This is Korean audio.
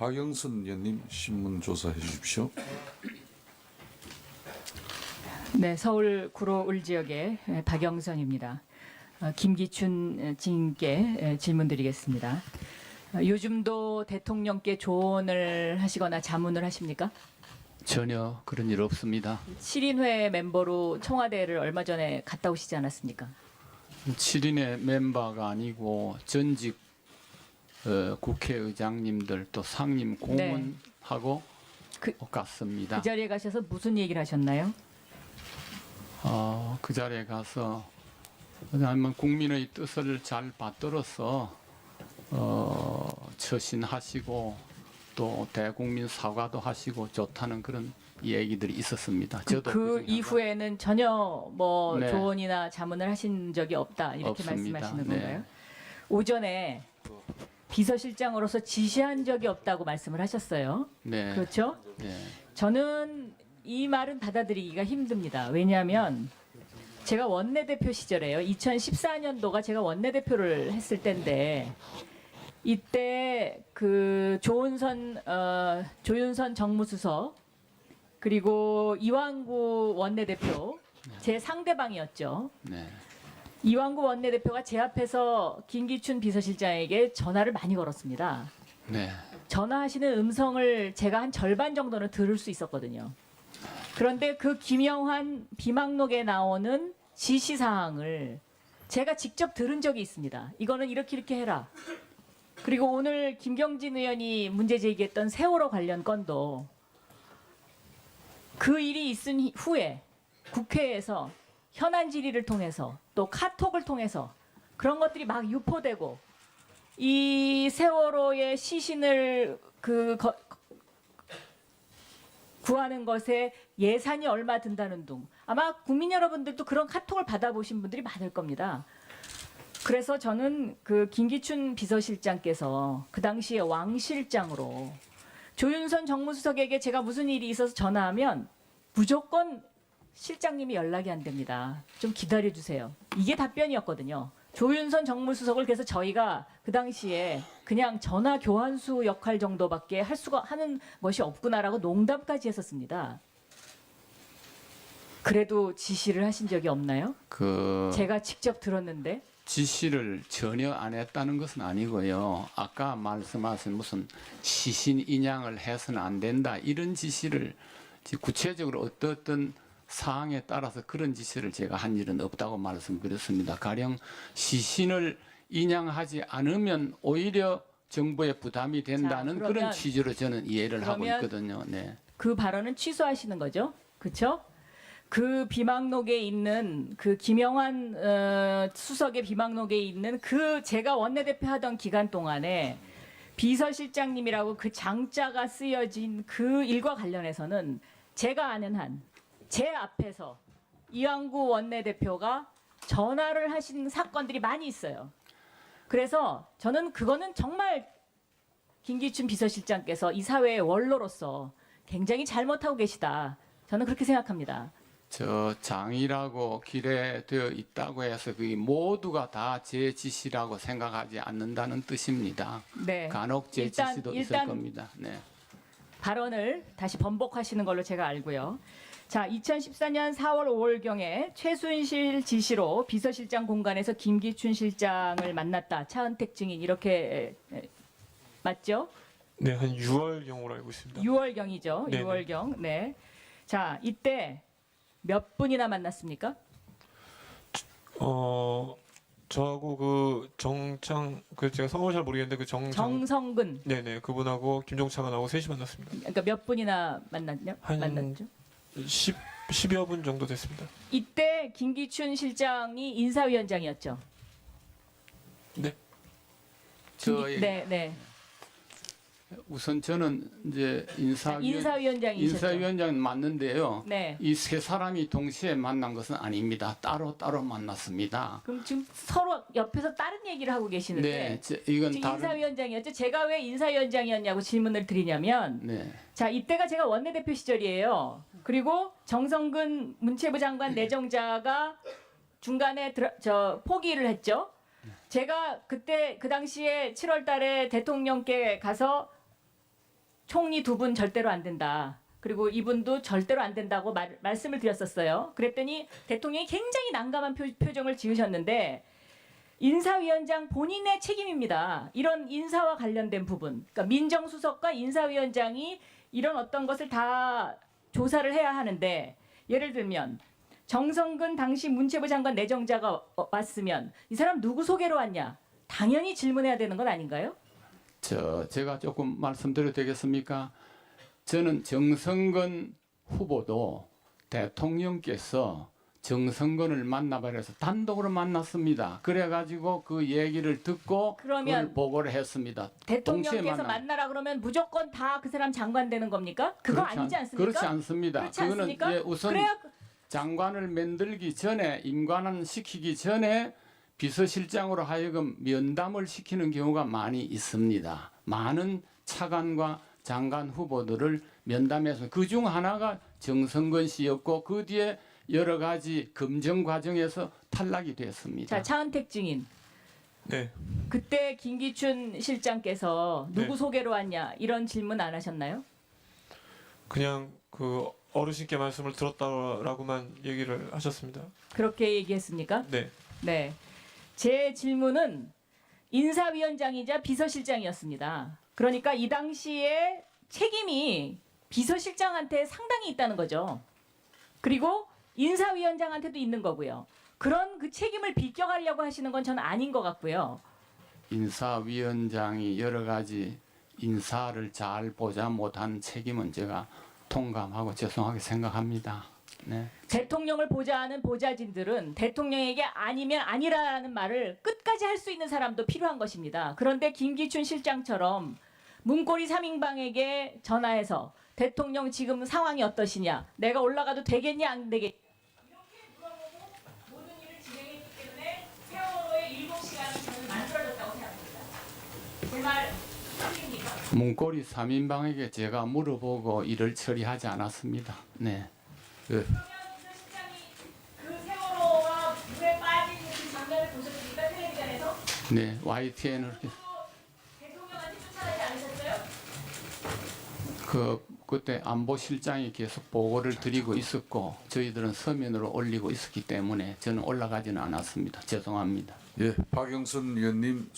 박영선 의원님 신문 조사해 주십시오. 네, 서울 구로 을 지역의 박영선입니다. 김기춘 지인께 질문드리겠습니다. 요즘도 대통령께 조언을 하시거나 자문을 하십니까? 전혀 그런 일 없습니다. 7인회 멤버로 청와대를 얼마 전에 갔다 오시지 않았습니까? 7인의 멤버가 아니고 전직 국회의장님들 또 상임 고문하고 갔습니다. 그 자리에 가셔서 무슨 얘기를 하셨나요? 그 자리에 가서 왜냐하면 국민의 뜻을 잘 받들어서 처신하시고 또 대국민 사과도 하시고 좋다는 그런 얘기들이 있었습니다. 저도 그 이후에는 전혀 뭐 네. 조언이나 자문을 하신 적이 없다 이렇게 없습니다. 말씀하시는 네. 건가요? 오전에 비서실장으로서 지시한 적이 없다고 말씀을 하셨어요. 네. 그렇죠? 네. 저는 이 말은 받아들이기가 힘듭니다. 왜냐하면 제가 원내대표 시절에요. 2014년도가 제가 원내대표를 했을 때인데 이때 그 조윤선 정무수석 그리고 이완구 원내대표 제 상대방이었죠. 네. 이완구 원내대표가 제 앞에서 김기춘 비서실장에게 전화를 많이 걸었습니다. 네. 전화하시는 음성을 제가 한 절반 정도는 들을 수 있었거든요. 그런데 그 김영환 비망록에 나오는 지시사항을 제가 직접 들은 적이 있습니다. 이거는 이렇게 해라. 그리고 오늘 김경진 의원이 문제 제기했던 세월호 관련 건도 그 일이 있은 후에 국회에서 현안 질의를 통해서 또 카톡을 통해서 그런 것들이 막 유포되고 이 세월호의 시신을 구하는 것에 예산이 얼마 든다는 등 아마 국민 여러분들도 그런 카톡을 받아보신 분들이 많을 겁니다. 그래서 저는 그 김기춘 비서실장께서 그 당시에 왕 실장으로 조윤선 정무수석에게 제가 무슨 일이 있어서 전화하면 무조건 실장님이 연락이 안 됩니다. 좀 기다려 주세요. 이게 답변이었거든요. 조윤선 정무수석을 그래서 저희가 그 당시에 그냥 전화 교환수 역할 정도밖에 하는 것이 없구나라고 농담까지 했었습니다. 그래도 지시를 하신 적이 없나요? 제가 직접 들었는데. 지시를 전혀 안 했다는 것은 아니고요. 아까 말씀하신 무슨 시신 인양을 해서는 안 된다 이런 지시를 구체적으로 어떤 사항에 따라서 그런 지시를 제가 한 일은 없다고 말씀드렸습니다. 가령 시신을 인양하지 않으면 오히려 정부에 부담이 된다는 그런 취지로 저는 이해를 하고 있거든요. 네. 그 발언은 취소하시는 거죠? 그렇죠? 그 비망록에 있는 그 김영환 수석의 비망록에 있는 그 제가 원내대표 하던 기간 동안에 비서실장님이라고 그 장자가 쓰여진 그 일과 관련해서는 제가 아는 한 제 앞에서 이완구 원내대표가 전화를 하신 사건들이 많이 있어요. 그래서 저는 그거는 정말 김기춘 비서실장께서 이 사회의 원로로서 굉장히 잘못하고 계시다. 저는 그렇게 생각합니다. 저 장이라고 기재되어 있다고 해서 그게 모두가 다 제 지시라고 생각하지 않는다는 뜻입니다. 네. 간혹 제 지시도 있을 겁니다. 네. 발언을 다시 번복하시는 걸로 제가 알고요. 자, 2014년 4월 5월경에 최순실 지시로 비서실장 공간에서 김기춘 실장을 만났다. 차은택 증인 이렇게 맞죠? 네, 한 6월경으로 알고 있습니다. 6월경이죠. 네네. 6월경. 네. 자, 이때 몇 분이나 만났습니까? 저하고 그 정창 제가 성을 잘 모르겠는데 그 정성근. 네네 그분하고 김종차관하고 셋이 만났습니다. 그러니까 몇 분이나 만났죠? 10여 분 정도 됐습니다. 이때 김기춘 실장이 인사위원장이었죠. 네. 네. 우선 저는 이제 인사위원장이셨죠. 인사위원장 맞는데요. 네. 이 세 사람이 동시에 만난 것은 아닙니다. 따로 만났습니다. 그럼 지금 서로 옆에서 다른 얘기를 하고 계시는데 네, 이건 지금 다른. 인사위원장이었죠. 제가 왜 인사위원장이었냐고 질문을 드리냐면 네. 자, 이때가 제가 원내대표 시절이에요. 그리고 정성근 문체부 장관 내정자가 중간에 포기를 했죠. 제가 그때 그 당시에 7월 달에 대통령께 가서 총리 두 분 절대로 안 된다. 그리고 이분도 절대로 안 된다고 말씀을 드렸었어요. 그랬더니 대통령이 굉장히 난감한 표정을 지으셨는데 인사위원장 본인의 책임입니다. 이런 인사와 관련된 부분. 그러니까 민정수석과 인사위원장이 이런 어떤 것을 다 조사를 해야 하는데 예를 들면 정성근 당시 문체부 장관 내정자가 왔으면 이 사람 누구 소개로 왔냐? 당연히 질문해야 되는 건 아닌가요? 제가 조금 말씀드려도 되겠습니까? 저는 정성근 후보도 대통령께서 정성근을 만나봐서 단독으로 만났습니다. 그래가지고 그 얘기를 듣고 그러면 그걸 보고를 했습니다. 대통령께서 만나라 그러면 무조건 다 그 사람 장관 되는 겁니까? 그거 아니지 않습니까? 그렇지 않습니다. 그렇지 그거는 않습니까? 우선 그래야 장관을 만들기 전에 임관을 시키기 전에 비서실장으로 하여금 면담을 시키는 경우가 많이 있습니다. 많은 차관과 장관 후보들을 면담해서 그중 하나가 정성근 씨였고 그 뒤에 여러 가지 검증 과정에서 탈락이 됐습니다. 자, 차은택 증인. 네. 그때 김기춘 실장께서 누구 네. 소개로 왔냐 이런 질문 안 하셨나요? 그냥 그 어르신께 말씀을 들었다라고만 얘기를 하셨습니다. 그렇게 얘기했습니까? 네. 네. 제 질문은 인사위원장이자 비서실장이었습니다. 그러니까 이 당시에 책임이 비서실장한테 상당히 있다는 거죠. 그리고 인사위원장한테도 있는 거고요. 그런 그 책임을 비껴가려고 하시는 건 저는 아닌 것 같고요. 인사위원장이 여러 가지 인사를 잘 보자 못한 책임은 제가 통감하고 죄송하게 생각합니다. 네. 대통령을 보좌하는 보좌진들은 대통령에게 아니면 아니라는 말을 끝까지 할 수 있는 사람도 필요한 것입니다. 그런데 김기춘 실장처럼 문고리 3인방에게 전화해서 대통령 지금 상황이 어떠시냐? 내가 올라가도 되겠냐 안 되겠냐? 이렇게 물어보고 모든 일을 진행했기 때문에 세월호의 7시간이 저는 만들어졌다고 생각합니다. 제 말 틀립니까? 문고리 3인방에게 제가 물어보고 일을 처리하지 않았습니다. 네. 예. 그러면 비서실장이 그 세월호가 물에 빠진 그 장면을 보셨습니까? 텔레비전에서? 네, YTN을 대통령한테 쫓아가지 않으셨어요? 그때 안보실장이 계속 보고를 드리고 있었고 저희들은 서면으로 올리고 있었기 때문에 저는 올라가지는 않았습니다. 죄송합니다. 예, 박영선 의원님